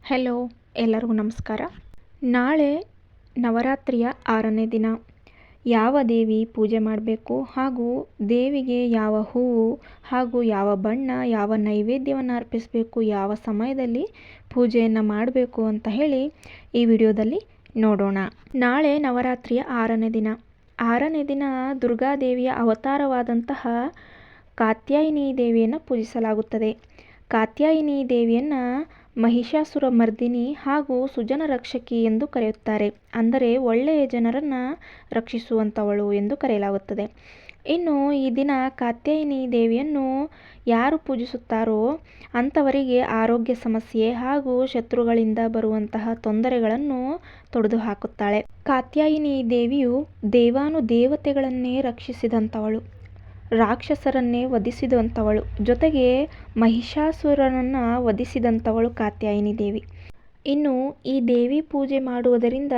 Hello, ಎಲ್ಲರಿಗೂ ನಮಸ್ಕಾರ. ನಾಳೆ ನವರಾತ್ರಿಯ 6ನೇ ದಿನ. ಯಾವ ದೇವಿ ಪೂಜೆ ಮಾಡಬೇಕು ಹಾಗೂ ದೇವಿಗೆ ಯಾವ ಹೂವು ಹಾಗೂ ಯಾವ ಬಣ್ಣ, ಯಾವ ನೈವೇದ್ಯವನ್ನು ಅರ್ಪಿಸಬೇಕು, ಯಾವ ಸಮಯದಲ್ಲಿ ಪೂಜೆಯನ್ನು ಮಾಡಬೇಕು ಅಂತ ಹೇಳಿ ಈ ವಿಡಿಯೋದಲ್ಲಿ ನೋಡೋಣ. ನಾಳೆ ನವರಾತ್ರಿಯ 6ನೇ ದಿನ. 6ನೇ ದಿನ ದುರ್ಗಾದೇವಿಯ ಅವತಾರವಾದಂತಹ ಕಾತ್ಯಾಯಿನಿ ದೇವಿಯನ್ನು ಪೂಜಿಸಲಾಗುತ್ತದೆ. ಕಾತ್ಯಾಯಿನಿ ದೇವಿಯನ್ನು ಮಹಿಷಾಸುರ ಮರ್ದಿನಿ ಹಾಗೂ ಸುಜನ ರಕ್ಷಕಿ ಎಂದು ಕರೆಯುತ್ತಾರೆ. ಅಂದರೆ ಒಳ್ಳೆಯ ಜನರನ್ನು ರಕ್ಷಿಸುವಂಥವಳು ಎಂದು ಕರೆಯಲಾಗುತ್ತದೆ. ಇನ್ನು ಈ ದಿನ ಕಾತ್ಯಾಯಿನಿ ದೇವಿಯನ್ನು ಯಾರು ಪೂಜಿಸುತ್ತಾರೋ ಅಂಥವರಿಗೆ ಆರೋಗ್ಯ ಸಮಸ್ಯೆ ಹಾಗೂ ಶತ್ರುಗಳಿಂದ ಬರುವಂತಹ ತೊಂದರೆಗಳನ್ನು ತೊಡೆದು ಹಾಕುತ್ತಾಳೆ. ಕಾತ್ಯಾಯಿನಿ ದೇವಿಯು ದೇವಾನುದೇವತೆಗಳನ್ನೇ ರಕ್ಷಿಸಿದಂಥವಳು, ರಾಕ್ಷಸರನ್ನೇ ವಧಿಸಿದಂಥವಳು, ಜೊತೆಗೆ ಮಹಿಷಾಸುರನನ್ನು ವಧಿಸಿದಂಥವಳು ಕಾತ್ಯಾಯಿನಿ ದೇವಿ. ಇನ್ನು ಈ ದೇವಿ ಪೂಜೆ ಮಾಡುವುದರಿಂದ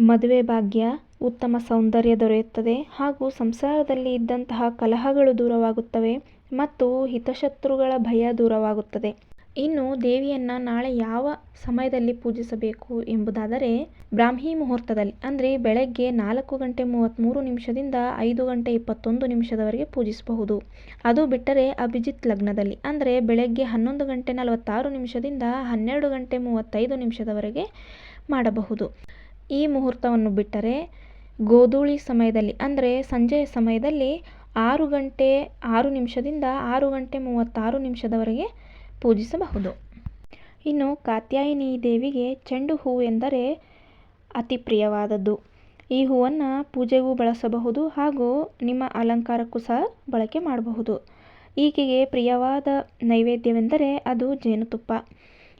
ಮದುವೆ ಭಾಗ್ಯ, ಉತ್ತಮ ಸೌಂದರ್ಯ ದೊರೆಯುತ್ತದೆ ಹಾಗೂ ಸಂಸಾರದಲ್ಲಿ ಇದ್ದಂತಹ ಕಲಹಗಳು ದೂರವಾಗುತ್ತವೆ ಮತ್ತು ಹಿತಶತ್ರುಗಳ ಭಯ ದೂರವಾಗುತ್ತದೆ. ಇನ್ನು ದೇವಿಯನ್ನು ನಾಳೆ ಯಾವ ಸಮಯದಲ್ಲಿ ಪೂಜಿಸಬೇಕು ಎಂಬುದಾದರೆ, ಬ್ರಾಹ್ಮಿ ಮುಹೂರ್ತದಲ್ಲಿ ಅಂದರೆ ಬೆಳಗ್ಗೆ 4:33 5:21 ಪೂಜಿಸಬಹುದು. ಅದು ಬಿಟ್ಟರೆ ಅಭಿಜಿತ್ ಲಗ್ನದಲ್ಲಿ ಅಂದರೆ ಬೆಳಗ್ಗೆ 11:46 12:35 ಮಾಡಬಹುದು. ಈ ಮುಹೂರ್ತವನ್ನು ಬಿಟ್ಟರೆ ಗೋಧೂಳಿ ಸಮಯದಲ್ಲಿ ಅಂದರೆ ಸಂಜೆಯ ಸಮಯದಲ್ಲಿ 6:06 6:36 ಪೂಜಿಸಬಹುದು. ಇನ್ನು ಕಾತ್ಯಾಯಿನಿ ದೇವಿಗೆ ಚೆಂಡು ಹೂವು ಎಂದರೆ ಅತಿ ಪ್ರಿಯವಾದದ್ದು. ಈ ಹೂವನ್ನು ಪೂಜೆಗೂ ಬಳಸಬಹುದು ಹಾಗೂ ನಿಮ್ಮ ಅಲಂಕಾರಕ್ಕೂ ಸಹ ಬಳಕೆ ಮಾಡಬಹುದು. ಈಕೆಗೆ ಪ್ರಿಯವಾದ ನೈವೇದ್ಯವೆಂದರೆ ಅದು ಜೇನುತುಪ್ಪ.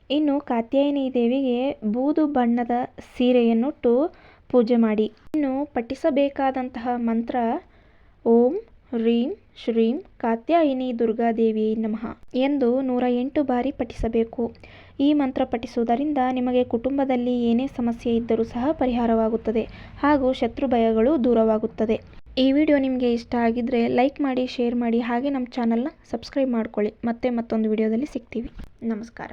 ಇನ್ನು ಕಾತ್ಯಾಯಿನಿ ದೇವಿಗೆ ಬೂದು ಬಣ್ಣದ ಸೀರೆಯನ್ನುಟ್ಟು ಪೂಜೆ ಮಾಡಿ. ಇನ್ನು ಪಠಿಸಬೇಕಾದಂತಹ ಮಂತ್ರ ಓಂ ಹ್ರೀಂ ಶ್ರೀಂ ಕಾತ್ಯಾಯಿನಿ ದುರ್ಗಾದೇವಿ ನಮಃ ಎಂದು 108 ಬಾರಿ ಪಠಿಸಬೇಕು. ಈ ಮಂತ್ರ ಪಠಿಸುವುದರಿಂದ ನಿಮಗೆ ಕುಟುಂಬದಲ್ಲಿ ಏನೇ ಸಮಸ್ಯೆ ಇದ್ದರೂ ಸಹ ಪರಿಹಾರವಾಗುತ್ತದೆ ಹಾಗೂ ಶತ್ರು ಭಯಗಳು ದೂರವಾಗುತ್ತದೆ. ಈ ವಿಡಿಯೋ ನಿಮಗೆ ಇಷ್ಟ ಆಗಿದ್ದರೆ ಲೈಕ್ ಮಾಡಿ, ಶೇರ್ ಮಾಡಿ, ಹಾಗೆ ನಮ್ಮ ಚಾನಲ್ನ ಸಬ್ಸ್ಕ್ರೈಬ್ ಮಾಡ್ಕೊಳ್ಳಿ. ಮತ್ತೆ ಮತ್ತೊಂದು ವಿಡಿಯೋದಲ್ಲಿ ಸಿಗ್ತೀವಿ. ನಮಸ್ಕಾರ.